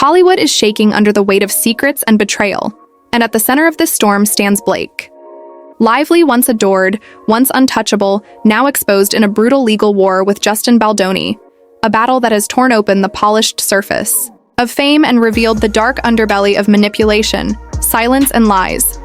Hollywood is shaking under the weight of secrets and betrayal, and at the center of this storm stands Blake. Lively, once adored, once untouchable, now exposed in a brutal legal war with Justin Baldoni, a battle that has torn open the polished surface of fame and revealed the dark underbelly of manipulation, silence, and lies.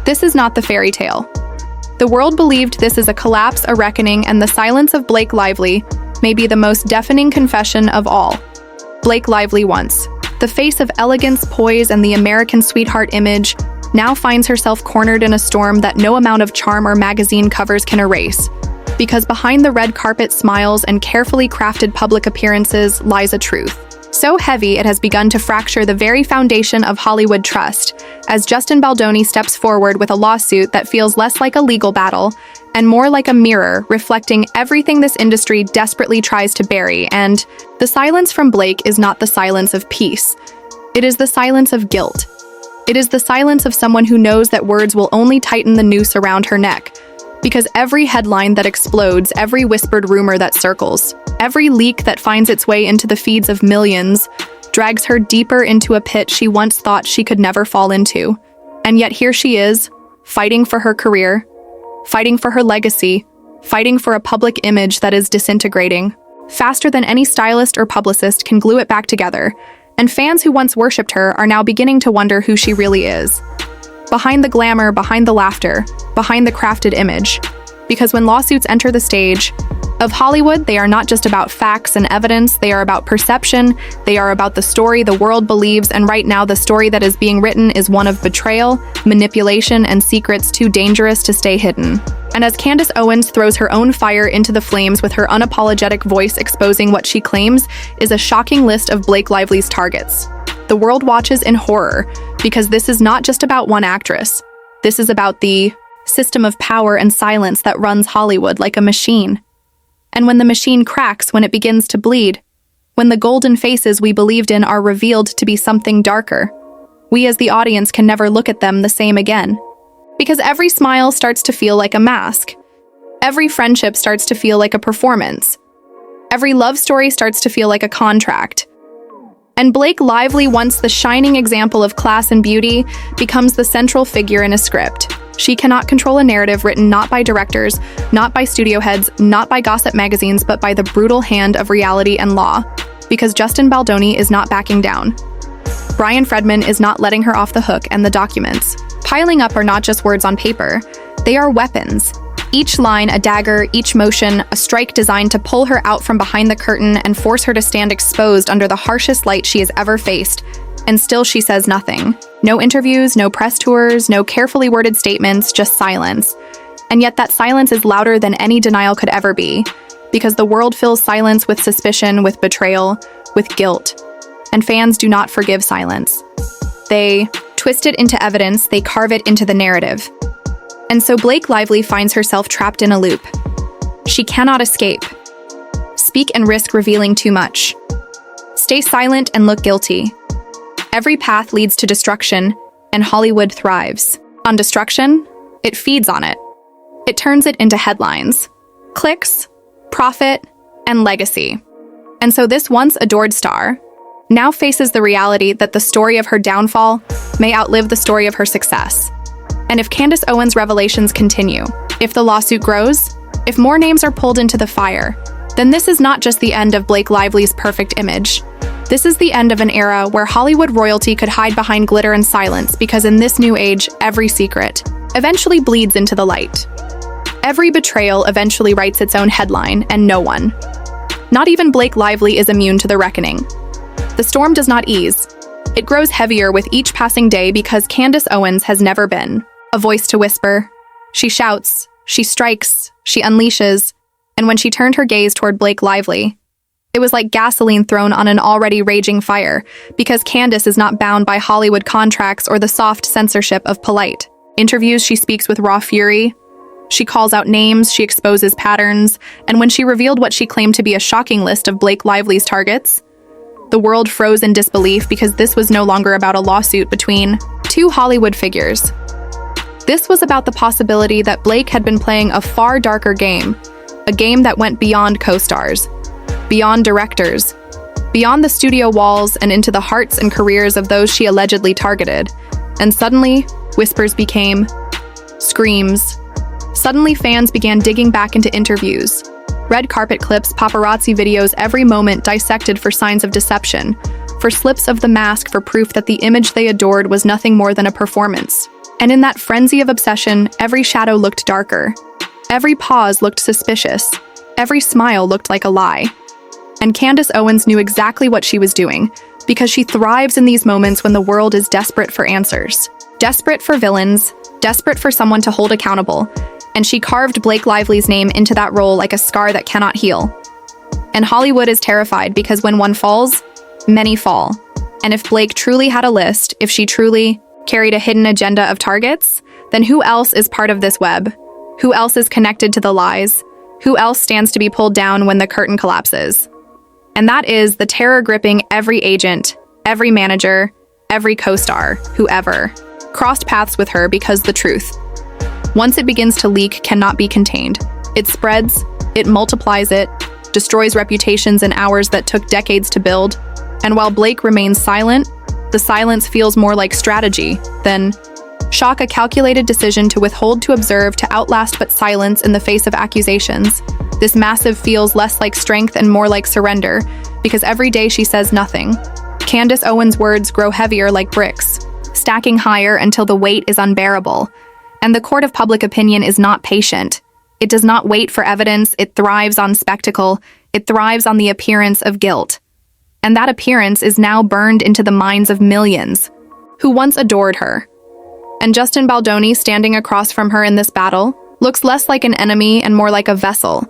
This is not the fairy tale. The world believed this is a collapse, a reckoning, and the silence of Blake Lively may be the most deafening confession of all. Blake Lively, once the face of elegance, poise, and the American sweetheart image, now finds herself cornered in a storm that no amount of charm or magazine covers can erase. Because behind the red carpet smiles and carefully crafted public appearances lies a truth so heavy it has begun to fracture the very foundation of Hollywood trust, as Justin Baldoni steps forward with a lawsuit that feels less like a legal battle and more like a mirror reflecting everything this industry desperately tries to bury. And the silence from Blake is not the silence of peace. It is the silence of guilt. It is the silence of someone who knows that words will only tighten the noose around her neck. Because every headline that explodes, every whispered rumor that circles, every leak that finds its way into the feeds of millions, drags her deeper into a pit she once thought she could never fall into. And yet here she is, fighting for her career, fighting for her legacy, fighting for a public image that is disintegrating, faster than any stylist or publicist can glue it back together. And fans who once worshipped her are now beginning to wonder who she really is. Behind the glamour, behind the laughter, behind the crafted image. Because when lawsuits enter the stage of Hollywood, they are not just about facts and evidence, they are about perception, they are about the story the world believes, and right now the story that is being written is one of betrayal, manipulation, and secrets too dangerous to stay hidden. And as Candace Owens throws her own fire into the flames with her unapologetic voice exposing what she claims is a shocking list of Blake Lively's targets, the world watches in horror, because this is not just about one actress. This is about the system of power and silence that runs Hollywood like a machine. And when the machine cracks, when it begins to bleed, when the golden faces we believed in are revealed to be something darker, we as the audience can never look at them the same again. Because every smile starts to feel like a mask. Every friendship starts to feel like a performance. Every love story starts to feel like a contract. And Blake Lively, once the shining example of class and beauty, becomes the central figure in a script. She cannot control a narrative written not by directors, not by studio heads, not by gossip magazines, but by the brutal hand of reality and law. Because Justin Baldoni is not backing down. Brian Fredman is not letting her off the hook, and the documents piling up are not just words on paper. They are weapons. Each line a dagger, each motion a strike designed to pull her out from behind the curtain and force her to stand exposed under the harshest light she has ever faced. And still she says nothing. No interviews, no press tours, no carefully worded statements, just silence. And yet that silence is louder than any denial could ever be, because the world fills silence with suspicion, with betrayal, with guilt. And fans do not forgive silence. They twist it into evidence, they carve it into the narrative. And so Blake Lively finds herself trapped in a loop. She cannot escape. Speak and risk revealing too much. Stay silent and look guilty. Every path leads to destruction, and Hollywood thrives. On destruction, it feeds on it. It turns it into headlines, clicks, profit, and legacy. And so this once adored star now faces the reality that the story of her downfall may outlive the story of her success. And if Candace Owens' revelations continue, if the lawsuit grows, if more names are pulled into the fire, then this is not just the end of Blake Lively's perfect image. This is the end of an era where Hollywood royalty could hide behind glitter and silence, because in this new age, every secret eventually bleeds into the light. Every betrayal eventually writes its own headline, and no one, not even Blake Lively, is immune to the reckoning. The storm does not ease. It grows heavier with each passing day because Candace Owens has never been a voice to whisper. She shouts, she strikes, she unleashes, and when she turned her gaze toward Blake Lively, it was like gasoline thrown on an already raging fire, because Candace is not bound by Hollywood contracts or the soft censorship of polite interviews. She speaks with raw fury. She calls out names, she exposes patterns, and when she revealed what she claimed to be a shocking list of Blake Lively's targets, the world froze in disbelief, because this was no longer about a lawsuit between two Hollywood figures. This was about the possibility that Blake had been playing a far darker game, a game that went beyond co-stars, beyond directors, beyond the studio walls and into the hearts and careers of those she allegedly targeted. And suddenly, whispers became screams. Suddenly, fans began digging back into interviews. Red carpet clips, paparazzi videos, every moment dissected for signs of deception, for slips of the mask, for proof that the image they adored was nothing more than a performance. And in that frenzy of obsession, every shadow looked darker. Every pause looked suspicious. Every smile looked like a lie. And Candace Owens knew exactly what she was doing, because she thrives in these moments when the world is desperate for answers. Desperate for villains, desperate for someone to hold accountable, and she carved Blake Lively's name into that role like a scar that cannot heal. And Hollywood is terrified because when one falls, many fall. And if Blake truly had a list, if she truly carried a hidden agenda of targets, then who else is part of this web? Who else is connected to the lies? Who else stands to be pulled down when the curtain collapses? And that is the terror gripping every agent, every manager, every co-star, whoever crossed paths with her, because the truth, once it begins to leak, cannot be contained. It spreads, it multiplies, it destroys reputations in hours that took decades to build. And while Blake remains silent, the silence feels more like strategy than shock, a calculated decision to withhold, to observe, to outlast, but silence in the face of accusations. This massive feels less like strength and more like surrender, because every day she says nothing. Candace Owens' words grow heavier like bricks, stacking higher until the weight is unbearable. And the court of public opinion is not patient. It does not wait for evidence. It thrives on spectacle. It thrives on the appearance of guilt. And that appearance is now burned into the minds of millions who once adored her. And Justin Baldoni, standing across from her in this battle, looks less like an enemy and more like a vessel,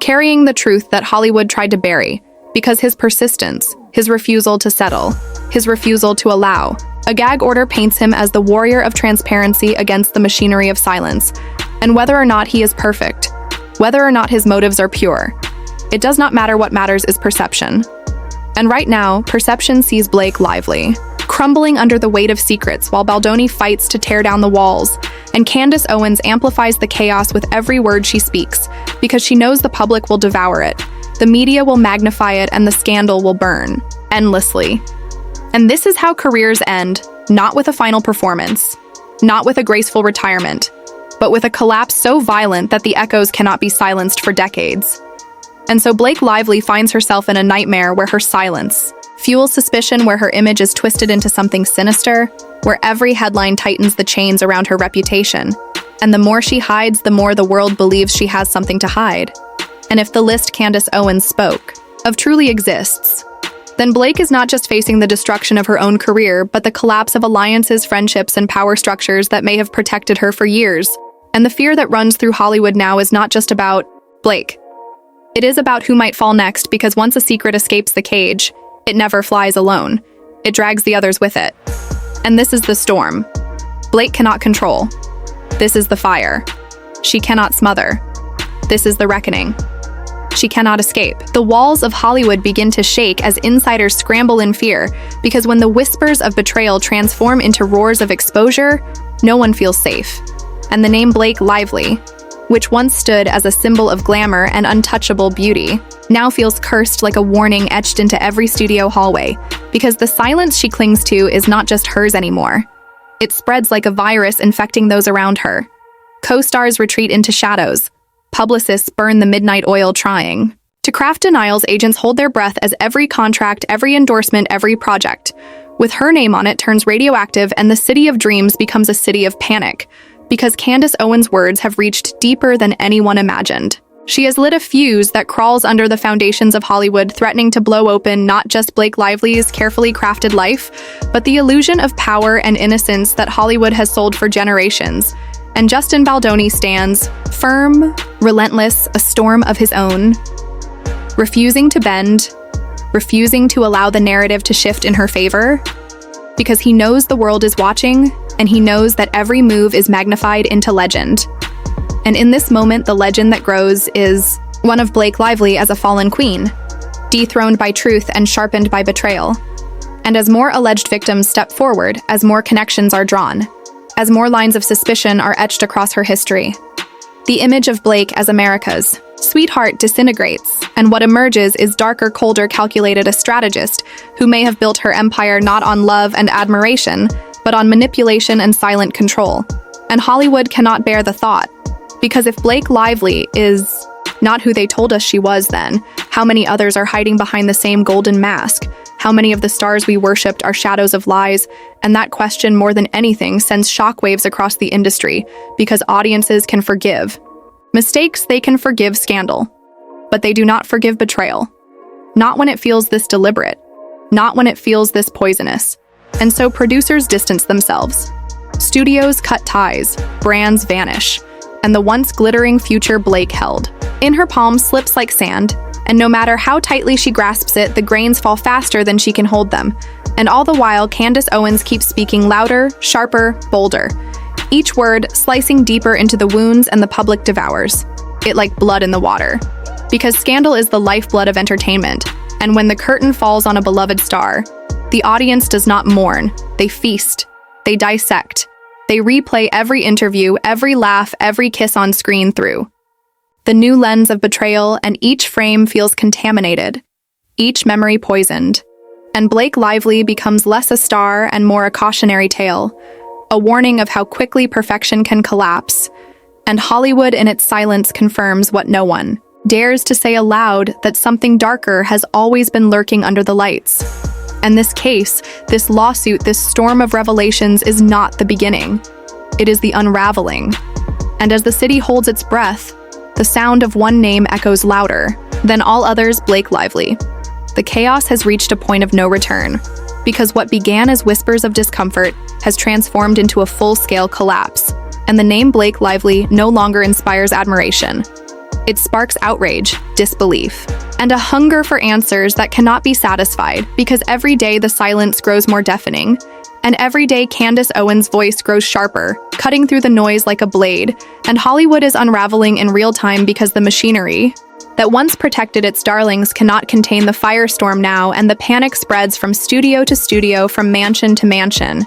carrying the truth that Hollywood tried to bury, because his persistence, his refusal to settle, his refusal to allow. A gag order paints him as the warrior of transparency against the machinery of silence. And whether or not he is perfect, whether or not his motives are pure, it does not matter. What matters is perception. And right now, perception sees Blake Lively crumbling under the weight of secrets, while Baldoni fights to tear down the walls. And Candace Owens amplifies the chaos with every word she speaks, because she knows the public will devour it, the media will magnify it, and the scandal will burn endlessly. And this is how careers end, not with a final performance, not with a graceful retirement, but with a collapse so violent that the echoes cannot be silenced for decades. And so Blake Lively finds herself in a nightmare where her silence fuels suspicion, where her image is twisted into something sinister, where every headline tightens the chains around her reputation. And the more she hides, the more the world believes she has something to hide. And if the list Candace Owens spoke of truly exists, then Blake is not just facing the destruction of her own career, but the collapse of alliances, friendships, and power structures that may have protected her for years. And the fear that runs through Hollywood now is not just about Blake. It is about who might fall next, because once a secret escapes the cage, it never flies alone. It drags the others with it. And this is the storm Blake cannot control. This is the fire she cannot smother. This is the reckoning she cannot escape. The walls of Hollywood begin to shake as insiders scramble in fear, because when the whispers of betrayal transform into roars of exposure, no one feels safe. And the name Blake Lively, which once stood as a symbol of glamour and untouchable beauty, now feels cursed, like a warning etched into every studio hallway, because the silence she clings to is not just hers anymore. It spreads like a virus, infecting those around her. Co-stars retreat into shadows. Publicists burn the midnight oil trying to craft denials. Agents hold their breath as every contract, every endorsement, every project with her name on it turns radioactive, and the city of dreams becomes a city of panic, because Candace Owens' words have reached deeper than anyone imagined. She has lit a fuse that crawls under the foundations of Hollywood, threatening to blow open not just Blake Lively's carefully crafted life, but the illusion of power and innocence that Hollywood has sold for generations. And Justin Baldoni stands firm, relentless, a storm of his own, refusing to bend, refusing to allow the narrative to shift in her favor, because he knows the world is watching, and he knows that every move is magnified into legend. And in this moment, the legend that grows is one of Blake Lively as a fallen queen, dethroned by truth and sharpened by betrayal. And as more alleged victims step forward, as more connections are drawn, as more lines of suspicion are etched across her history, the image of Blake as America's Sweetheart disintegrates, and what emerges is darker, colder, calculated, a strategist who may have built her empire not on love and admiration, but on manipulation and silent control. And Hollywood cannot bear the thought, because if Blake Lively is not who they told us she was then, how many others are hiding behind the same golden mask? How many of the stars we worshipped are shadows of lies? And that question, more than anything, sends shockwaves across the industry, because audiences can forgive mistakes, they can forgive scandal, but they do not forgive betrayal. Not when it feels this deliberate, not when it feels this poisonous. And so producers distance themselves. Studios cut ties, brands vanish, and the once glittering future Blake held in her palm slips like sand, and no matter how tightly she grasps it, the grains fall faster than she can hold them. And all the while, Candace Owens keeps speaking louder, sharper, bolder, each word slicing deeper into the wounds, and the public devours it like blood in the water. Because scandal is the lifeblood of entertainment, and when the curtain falls on a beloved star, the audience does not mourn, they feast, they dissect, they replay every interview, every laugh, every kiss on screen through the new lens of betrayal, and each frame feels contaminated, each memory poisoned. And Blake Lively becomes less a star and more a cautionary tale, a warning of how quickly perfection can collapse. And Hollywood in its silence confirms what no one dares to say aloud, that something darker has always been lurking under the lights. And this case, this lawsuit, this storm of revelations is not the beginning. It is the unraveling. And as the city holds its breath, the sound of one name echoes louder than all others: Blake Lively. The chaos has reached a point of no return, because what began as whispers of discomfort has transformed into a full-scale collapse, and the name Blake Lively no longer inspires admiration. It sparks outrage, disbelief, and a hunger for answers that cannot be satisfied, because every day the silence grows more deafening, and every day Candace Owens' voice grows sharper, cutting through the noise like a blade, and Hollywood is unraveling in real time, because the machinery that once protected its darlings cannot contain the firestorm now, and the panic spreads from studio to studio, from mansion to mansion,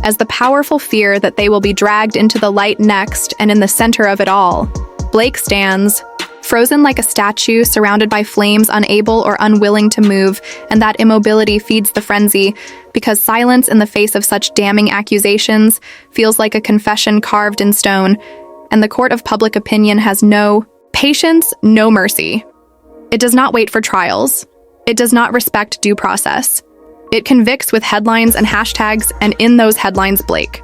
as the powerful fear that they will be dragged into the light next. And in the center of it all, Blake stands, frozen like a statue, surrounded by flames, unable or unwilling to move, and that immobility feeds the frenzy, because silence in the face of such damning accusations feels like a confession carved in stone, and the court of public opinion has no patience, no mercy. It does not wait for trials. It does not respect due process. It convicts with headlines and hashtags, and in those headlines, Blake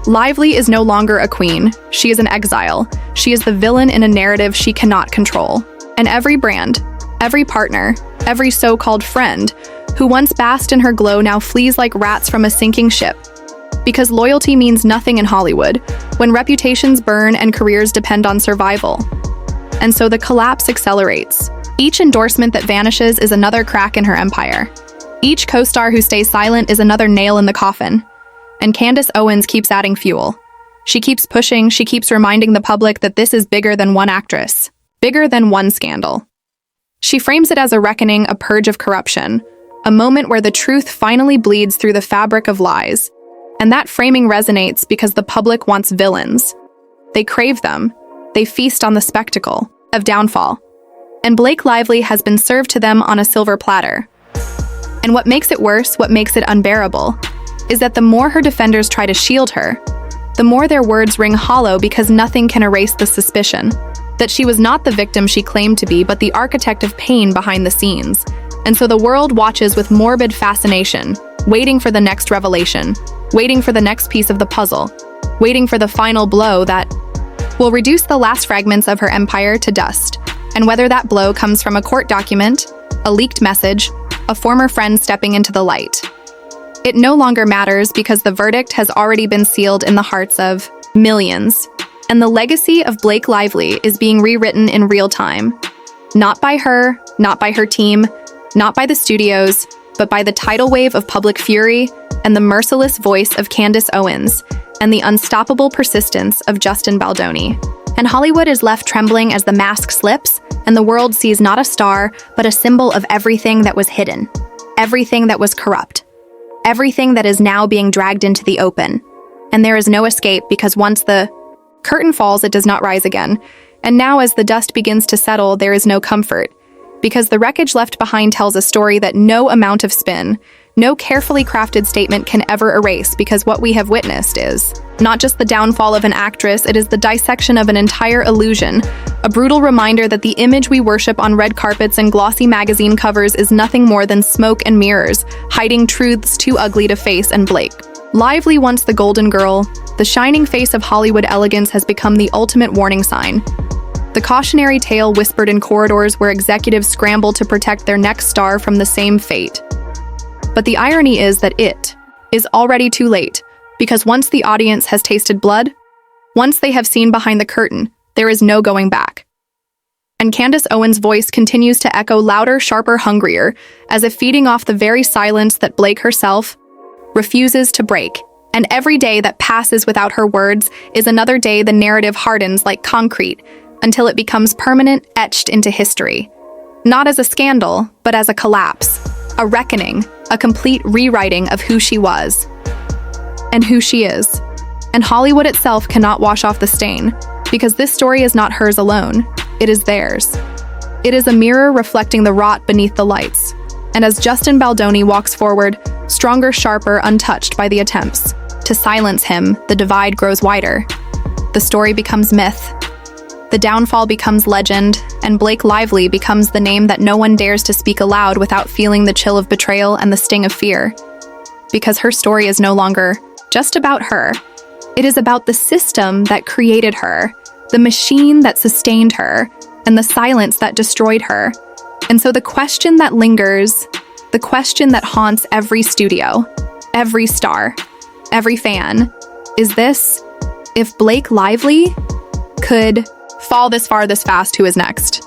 Lively is no longer a queen. She is an exile. She is the villain in a narrative she cannot control. And every brand, every partner, every so-called friend who once basked in her glow now flees like rats from a sinking ship. Because loyalty means nothing in Hollywood when reputations burn and careers depend on survival. And so the collapse accelerates. Each endorsement that vanishes is another crack in her empire. Each co-star who stays silent is another nail in the coffin. And Candace Owens keeps adding fuel. She keeps pushing, she keeps reminding the public that this is bigger than one actress, bigger than one scandal. She frames it as a reckoning, a purge of corruption, a moment where the truth finally bleeds through the fabric of lies. And that framing resonates because the public wants villains. They crave them. They feast on the spectacle of downfall. And Blake Lively has been served to them on a silver platter. And what makes it worse, what makes it unbearable, is that the more her defenders try to shield her, the more their words ring hollow, because nothing can erase the suspicion that she was not the victim she claimed to be, but the architect of pain behind the scenes. And so the world watches with morbid fascination, waiting for the next revelation, waiting for the next piece of the puzzle, waiting for the final blow that will reduce the last fragments of her empire to dust. And whether that blow comes from a court document, a leaked message, a former friend stepping into the light, it no longer matters, because the verdict has already been sealed in the hearts of millions. And the legacy of Blake Lively is being rewritten in real time. Not by her, not by her team, not by the studios, but by the tidal wave of public fury and the merciless voice of Candace Owens and the unstoppable persistence of Justin Baldoni. And Hollywood is left trembling as the mask slips, and the world sees not a star, but a symbol of everything that was hidden, everything that was corrupt, everything that is now being dragged into the open. And there is no escape, because once the curtain falls, it does not rise again. And now as the dust begins to settle, there is no comfort, because the wreckage left behind tells a story that no amount of spin, no carefully crafted statement can ever erase, because what we have witnessed is not just the downfall of an actress, it is the dissection of an entire illusion, a brutal reminder that the image we worship on red carpets and glossy magazine covers is nothing more than smoke and mirrors, hiding truths too ugly to face. And Blake, lively once the golden girl, the shining face of Hollywood elegance, has become the ultimate warning sign. The cautionary tale whispered in corridors where executives scramble to protect their next star from the same fate. But the irony is that it is already too late, because once the audience has tasted blood, once they have seen behind the curtain, there is no going back. And Candace Owens' voice continues to echo louder, sharper, hungrier, as if feeding off the very silence that Blake herself refuses to break. And every day that passes without her words is another day the narrative hardens like concrete, until it becomes permanent, etched into history. Not as a scandal, but as a collapse, a reckoning, a complete rewriting of who she was and who she is. And Hollywood itself cannot wash off the stain, because this story is not hers alone, it is theirs. It is a mirror reflecting the rot beneath the lights. And as Justin Baldoni walks forward, stronger, sharper, untouched by the attempts to silence him, the divide grows wider. The story becomes myth. The downfall becomes legend, and Blake Lively becomes the name that no one dares to speak aloud without feeling the chill of betrayal and the sting of fear. Because her story is no longer just about her. It is about the system that created her, the machine that sustained her, and the silence that destroyed her. And so the question that lingers, the question that haunts every studio, every star, every fan, is this: if Blake Lively could fall this far this fast, who is next?